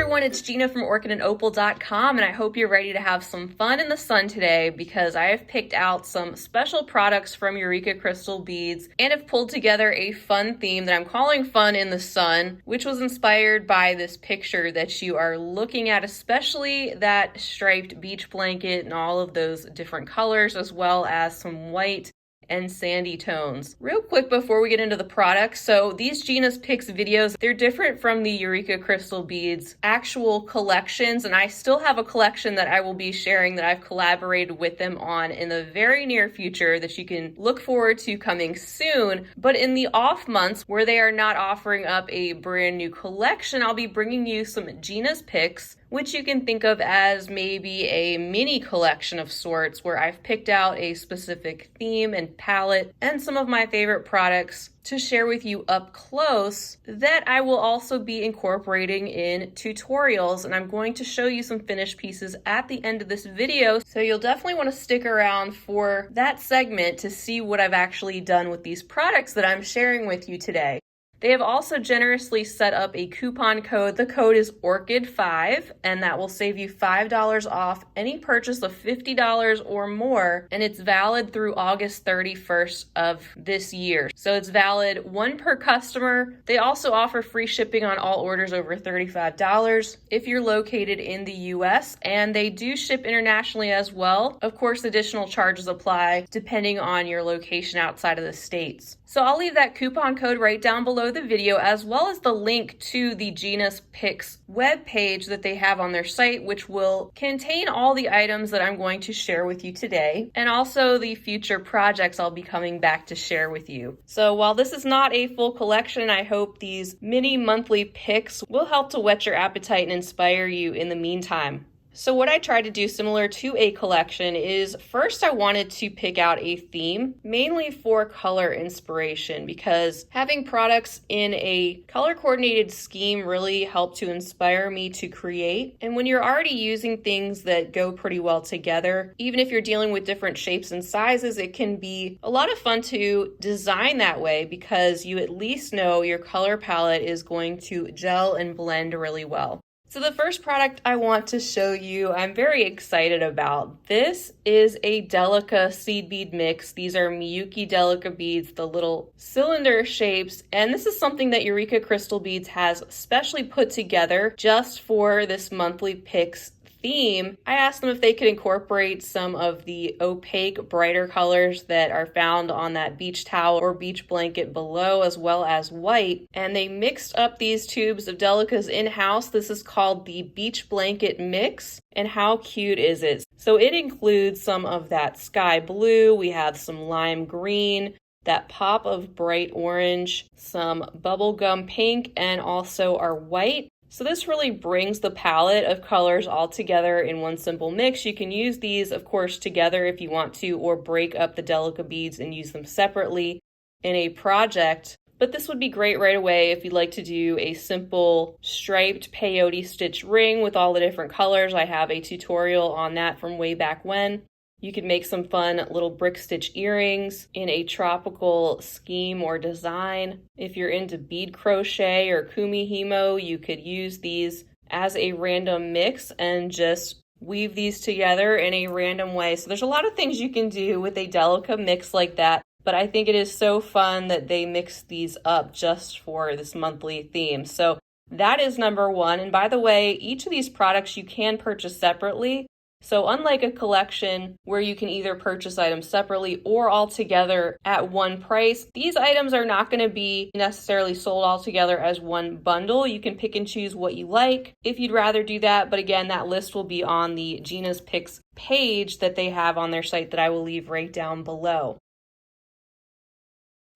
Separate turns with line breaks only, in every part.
everyone, it's Gina from Orchid and Opal.com, and I hope you're ready to have some fun in the sun today because I have picked out some special products from Eureka Crystal Beads and have pulled together a fun theme that I'm calling Fun in the Sun, which was inspired by this picture that you are looking at, especially that striped beach blanket and all of those different colors, as well as some white and sandy tones. Real quick before we get into the products, so these Gina's Picks videos, they're different from the Eureka Crystal Beads actual collections, and I still have a collection that I will be sharing that I've collaborated with them on in the very near future that you can look forward to coming soon. But in the off months where they are not offering up a brand new collection, I'll be bringing you some Gina's Picks, which you can think of as maybe a mini collection of sorts where I've picked out a specific theme and palette and some of my favorite products to share with you up close that I will also be incorporating in tutorials, and I'm going to show you some finished pieces at the end of this video, so you'll definitely want to stick around for that segment to see what I've actually done with these products that I'm sharing with you today. They have also generously set up a coupon code. The code is ORCHID5, and that will save you $5 off any purchase of $50 or more, and it's valid through August 31st of this year. So it's valid one per customer. They also offer free shipping on all orders over $35 if you're located in the US, and they do ship internationally as well. Of course, additional charges apply depending on your location outside of the States. So I'll leave that coupon code right down below the video, as well as the link to the Gina's Picks webpage that they have on their site, which will contain all the items that I'm going to share with you today, and also the future projects I'll be coming back to share with you. So while this is not a full collection, I hope these mini monthly picks will help to whet your appetite and inspire you in the meantime. So what I tried to do similar to a collection is first I wanted to pick out a theme, mainly for color inspiration, because having products in a color coordinated scheme really helped to inspire me to create. And when you're already using things that go pretty well together, even if you're dealing with different shapes and sizes, it can be a lot of fun to design that way because you at least know your color palette is going to gel and blend really well. So the first product I want to show you, I'm very excited about. This is a Delica seed bead mix. These are Miyuki Delica beads, the little cylinder shapes, and this is something that Eureka Crystal Beads has specially put together just for this monthly picks theme. I asked them if they could incorporate some of the opaque, brighter colors that are found on that beach towel or beach blanket below, as well as white. And they mixed up these tubes of Delica's in-house. This is called the Beach Blanket Mix. And how cute is it? So it includes some of that sky blue. We have some lime green, that pop of bright orange, some bubblegum pink, and also our white. So this really brings the palette of colors all together in one simple mix. You can use these, of course, together if you want to, or break up the Delica beads and use them separately in a project. But this would be great right away if you'd like to do a simple striped peyote stitch ring with all the different colors. I have a tutorial on that from way back when. You could make some fun little brick stitch earrings in a tropical scheme or design. If you're into bead crochet or kumihimo, you could use these as a random mix and just weave these together in a random way. So there's a lot of things you can do with a Delica mix like that, but I think it is so fun that they mix these up just for this monthly theme. So that is number one. And by the way, each of these products you can purchase separately. So unlike a collection where you can either purchase items separately or all together at one price, these items are not going to be necessarily sold all together as one bundle. You can pick and choose what you like if you'd rather do that. But again, that list will be on the Gina's Picks page that they have on their site that I will leave right down below.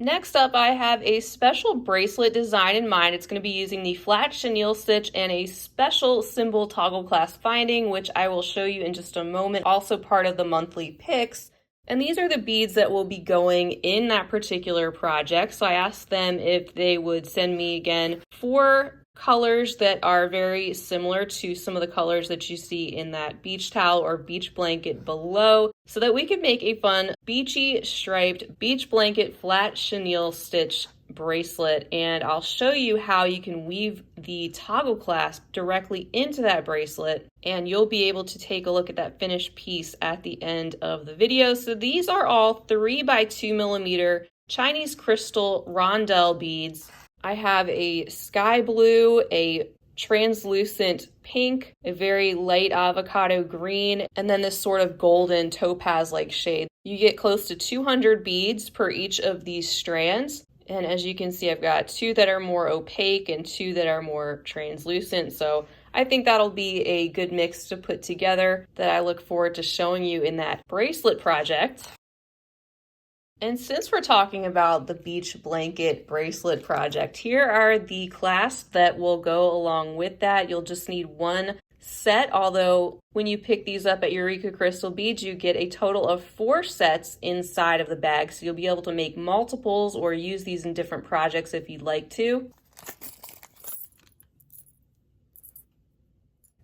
Next up, I have a special bracelet design in mind. It's going to be using the flat chenille stitch and a special symbol toggle clasp finding, which I will show you in just a moment, also part of the monthly picks. And these are the beads that will be going in that particular project. So I asked them if they would send me again 4 colors that are very similar to some of the colors that you see in that beach towel or beach blanket below, so that we could make a fun beachy striped beach blanket flat chenille stitch bracelet, and I'll show you how you can weave the toggle clasp directly into that bracelet, and you'll be able to take a look at that finished piece at the end of the video. So these are all 3 by 2 millimeter Chinese crystal rondelle beads. I have a sky blue, a translucent pink, a very light avocado green, and then this sort of golden topaz-like shade. You get close to 200 beads per each of these strands. And as you can see, I've got 2 that are more opaque and 2 that are more translucent. So I think that'll be a good mix to put together that I look forward to showing you in that bracelet project. And since we're talking about the beach blanket bracelet project, here are the clasps that will go along with that. You'll just need 1 set, although when you pick these up at Eureka Crystal Beads, you get a total of 4 sets inside of the bag. So you'll be able to make multiples or use these in different projects if you'd like to.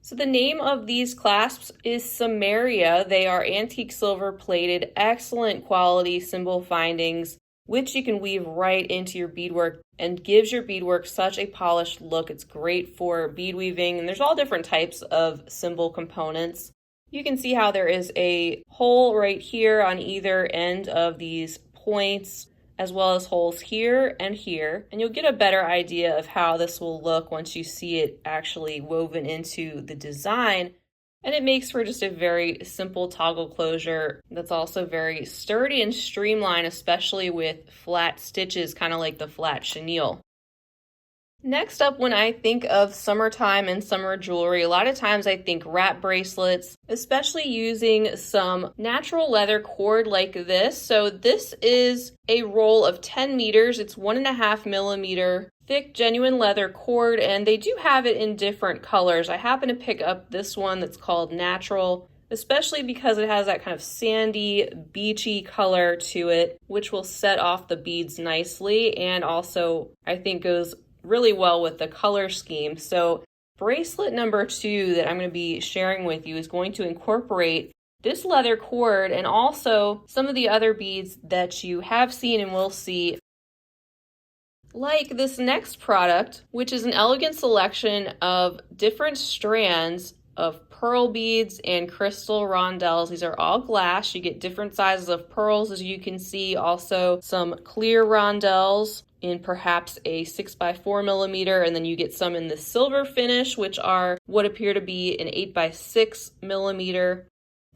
So the name of these clasps is merrier. They are antique silver plated, excellent quality symbol findings, which you can weave right into your beadwork and gives your beadwork such a polished look. It's great for bead weaving, and there's all different types of symbol components. You can see how there is a hole right here on either end of these points, as well as holes here, and you'll get a better idea of how this will look once you see it actually woven into the design. And it makes for just a very simple toggle closure that's also very sturdy and streamlined, especially with flat stitches, kind of like the flat chenille. Next up, when I think of summertime and summer jewelry, a lot of times I think wrap bracelets, especially using some natural leather cord like this. So this is a roll of 10 meters. It's 1.5 millimeter thick genuine leather cord, and they do have it in different colors. I happen to pick up this one that's called Natural, especially because it has that kind of sandy, beachy color to it, which will set off the beads nicely, and also I think goes really well with the color scheme. So bracelet number 2 that I'm going to be sharing with you is going to incorporate this leather cord and also some of the other beads that you have seen and will see, like this next product, which is an elegant selection of different strands of pearl beads and crystal rondelles. These are all glass. You get different sizes of pearls, as you can see, also some clear rondelles in perhaps a 6 by 4 millimeter, and then you get some in the silver finish, which are what appear to be an 8 by 6 millimeter.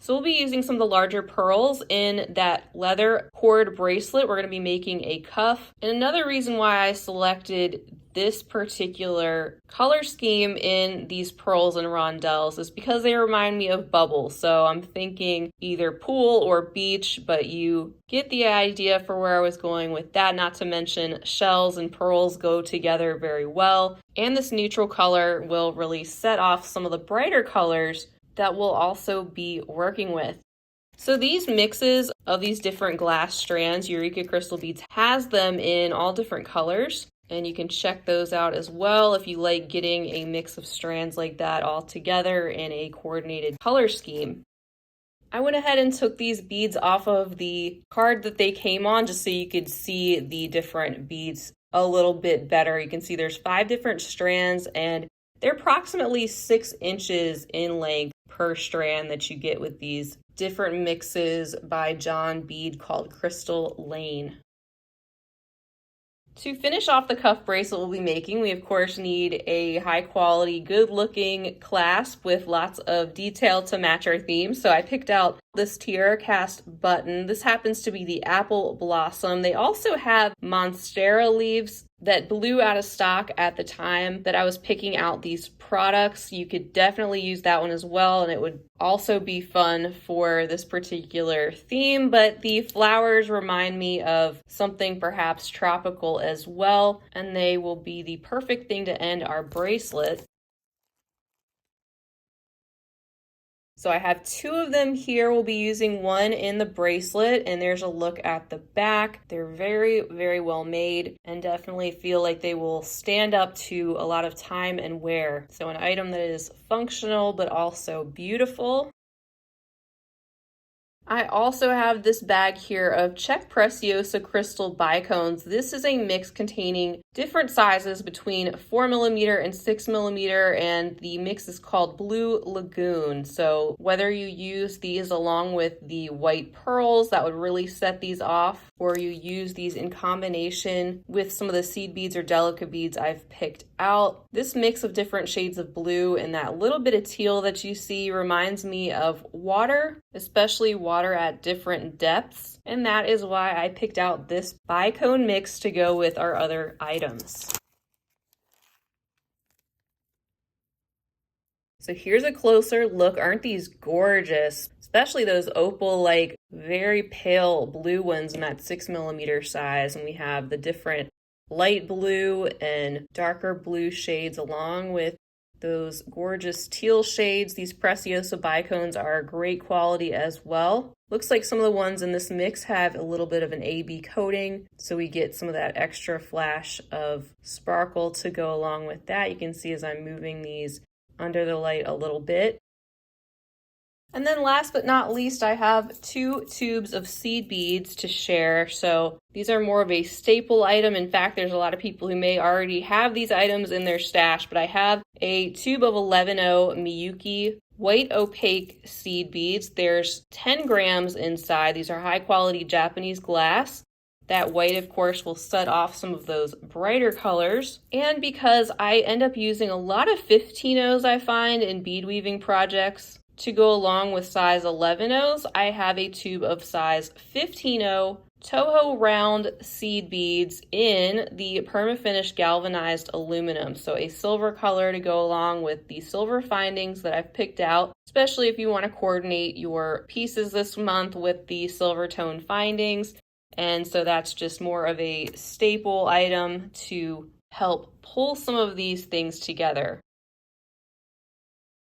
So we'll be using some of the larger pearls in that leather cord bracelet. We're going to be making a cuff. And another reason why I selected this particular color scheme in these pearls and rondelles is because they remind me of bubbles. So I'm thinking either pool or beach, but you get the idea for where I was going with that. Not to mention shells and pearls go together very well. And this neutral color will really set off some of the brighter colors that we'll also be working with. So these mixes of these different glass strands, Eureka Crystal Beads has them in all different colors, and you can check those out as well if you like getting a mix of strands like that all together in a coordinated color scheme. I went ahead and took these beads off of the card that they came on just so you could see the different beads a little bit better. You can see there's 5 different strands, and they're approximately 6 inches in length per strand that you get with these different mixes by John Bead called Crystal Lane. To finish off the cuff bracelet we'll be making, we of course need a high quality, good looking clasp with lots of detail to match our theme. So I picked out this tiara cast button. This happens to be the apple blossom. They also have monstera leaves that blew out of stock at the time that I was picking out these products. You could definitely use that one as well, and it would also be fun for this particular theme, but the flowers remind me of something perhaps tropical as well, and they will be the perfect thing to end our bracelet. So I have 2 of them here. We'll be using one in the bracelet, and there's a look at the back. They're very, very well made and definitely feel like they will stand up to a lot of time and wear. So an item that is functional but also beautiful. I also have this bag here of Czech Preciosa crystal bicones. This is a mix containing different sizes between 4mm and 6mm, and the mix is called Blue Lagoon. So whether you use these along with the white pearls, that would really set these off, or you use these in combination with some of the seed beads or Delica beads I've picked out. This mix of different shades of blue and that little bit of teal that you see reminds me of water, especially water at different depths, and that is why I picked out this bicone mix to go with our other items. So here's a closer look. Aren't these gorgeous? Especially those opal, like very pale blue ones in that 6mm size, and we have the different light blue and darker blue shades along with those gorgeous teal shades. These Preciosa bicones are great quality as well. Looks like some of the ones in this mix have a little bit of an AB coating, so we get some of that extra flash of sparkle to go along with that. You can see as I'm moving these under the light a little bit. And then last but not least, I have 2 tubes of seed beads to share. So these are more of a staple item. In fact, there's a lot of people who may already have these items in their stash, but I have a tube of 11O Miyuki white opaque seed beads. There's 10 grams inside. These are high quality Japanese glass. That white, of course, will set off some of those brighter colors. And because I end up using a lot of 15Os, I find, in bead weaving projects, to go along with size 11Os, I have a tube of size 15O Toho round seed beads in the perma-finish galvanized aluminum. So a silver color to go along with the silver findings that I've picked out, especially if you want to coordinate your pieces this month with the silver tone findings. And so that's just more of a staple item to help pull some of these things together.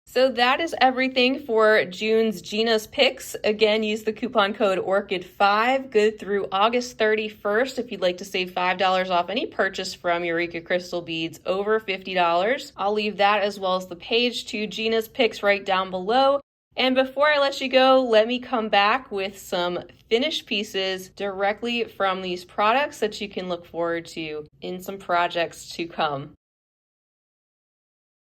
So that is everything for June's Gina's picks. Again, use the coupon code ORCHID5, good through August 31st if you'd like to save $5 off any purchase from Eureka Crystal Beads over $50. I'll leave that as well as the page to Gina's picks right down below. And before I let you go, let me come back with some finished pieces directly from these products that you can look forward to in some projects to come.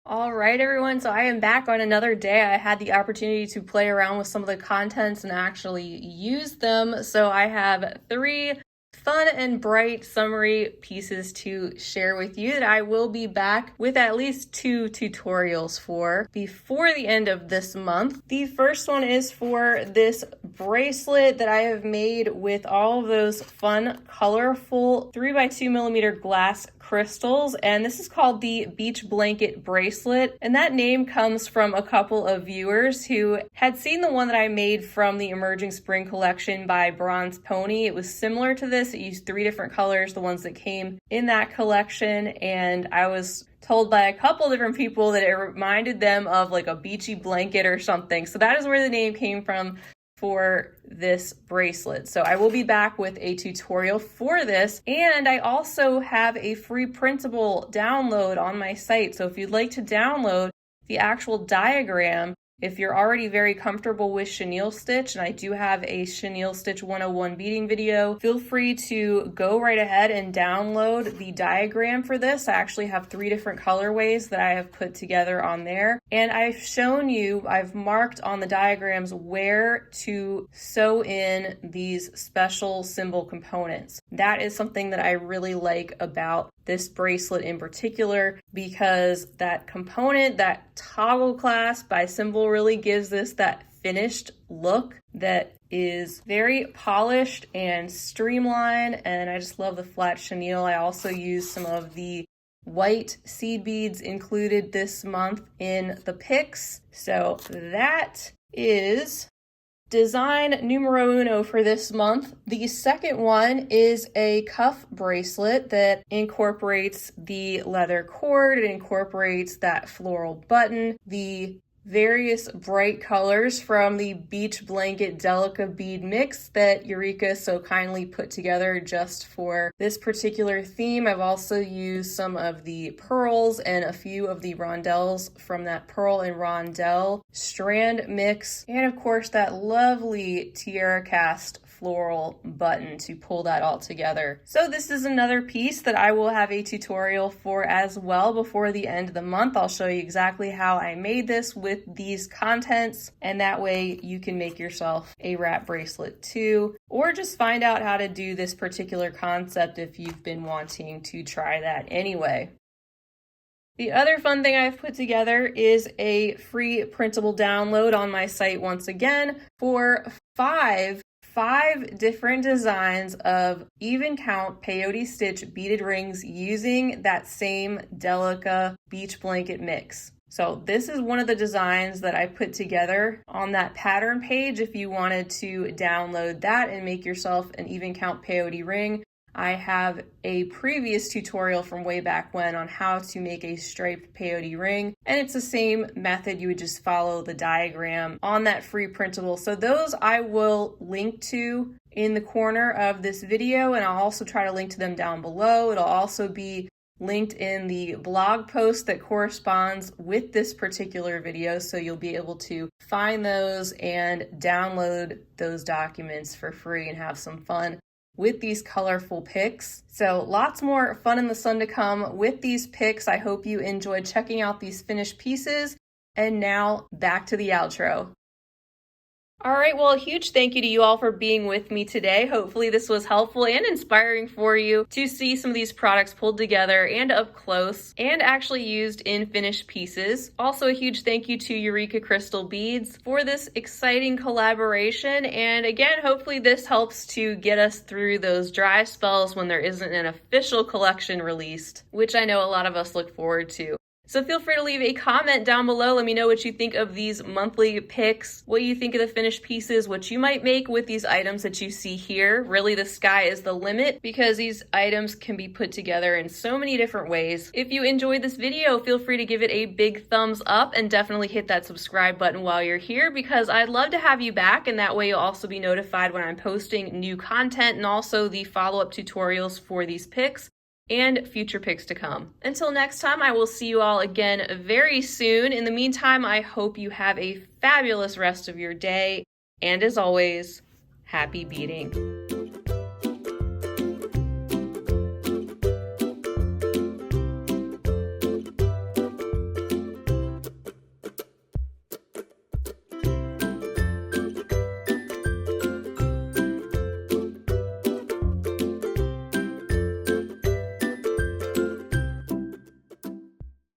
All right, everyone, so I am back on another day. I had the opportunity to play around with some of the contents and actually use them. So I have 3 fun and bright summary pieces to share with you that I will be back with at least 2 tutorials for before the end of this month. The first one is for this bracelet that I have made with all of those fun, colorful 3x2mm glass crystals, and this is called the Beach Blanket Bracelet, and that name comes from a couple of viewers who had seen the one that I made from the Emerging Spring collection by Bronze Pony. It was similar to this. It used 3 different colors, the ones that came in that collection, and I was told by a couple different people that it reminded them of like a beachy blanket or something. So that is where the name came from for this bracelet. So I will be back with a tutorial for this, and I also have a free printable download on my site. So if you'd like to download the actual diagram, if you're already very comfortable with chenille stitch, and I do have a chenille stitch 101 beading video, feel free to go right ahead and download the diagram for this. I actually have 3 different colorways that I have put together on there. And I've marked on the diagrams where to sew in these special symbol components. That is something that I really like about this bracelet in particular, because that component, that toggle clasp by symbol, really gives this that finished look that is very polished and streamlined, and I just love the flat chenille. I also use some of the white seed beads included this month in the picks. So that is design numero uno for this month. The second one is a cuff bracelet that incorporates the leather cord. It incorporates that floral button. The various bright colors from the Beach Blanket Delica bead mix that Eureka so kindly put together just for this particular theme. I've also used some of the pearls and a few of the rondelles from that pearl and rondelle strand mix, and of course that lovely tiara cast floral button to pull that all together. So this is another piece that I will have a tutorial for as well before the end of the month. I'll show you exactly how I made this with these contents, and that way you can make yourself a wrap bracelet too, or just find out how to do this particular concept if you've been wanting to try that anyway. The other fun thing I've put together is a free printable download on my site once again for five different designs of even count peyote stitch beaded rings using that same Delica beach blanket mix. So this is one of the designs that I put together on that pattern page if you wanted to download that and make yourself an even count peyote ring. I have a previous tutorial from way back when on how to make a striped peyote ring, and it's the same method. You would just follow the diagram on that free printable. So those I will link to in the corner of this video, and I'll also try to link to them down below. It'll also be linked in the blog post that corresponds with this particular video, so you'll be able to find those and download those documents for free and have some fun with these colorful picks. So lots more fun in the sun to come with these picks. I hope you enjoyed checking out these finished pieces. And now back to the outro. All right, well, a huge thank you to you all for being with me today. Hopefully this was helpful and inspiring for you to see some of these products pulled together and up close and actually used in finished pieces. Also, a huge thank you to Eureka Crystal Beads for this exciting collaboration. And again, hopefully this helps to get us through those dry spells when there isn't an official collection released, which I know a lot of us look forward to. So feel free to leave a comment down below. Let me know what you think of these monthly picks, what you think of the finished pieces, what you might make with these items that you see here. Really, the sky is the limit because these items can be put together in so many different ways. If you enjoyed this video, feel free to give it a big thumbs up and definitely hit that subscribe button while you're here because I'd love to have you back, and that way you'll also be notified when I'm posting new content and also the follow-up tutorials for these picks and future picks to come. Until next time, I will see you all again very soon. In the meantime, I hope you have a fabulous rest of your day. And as always, happy beading.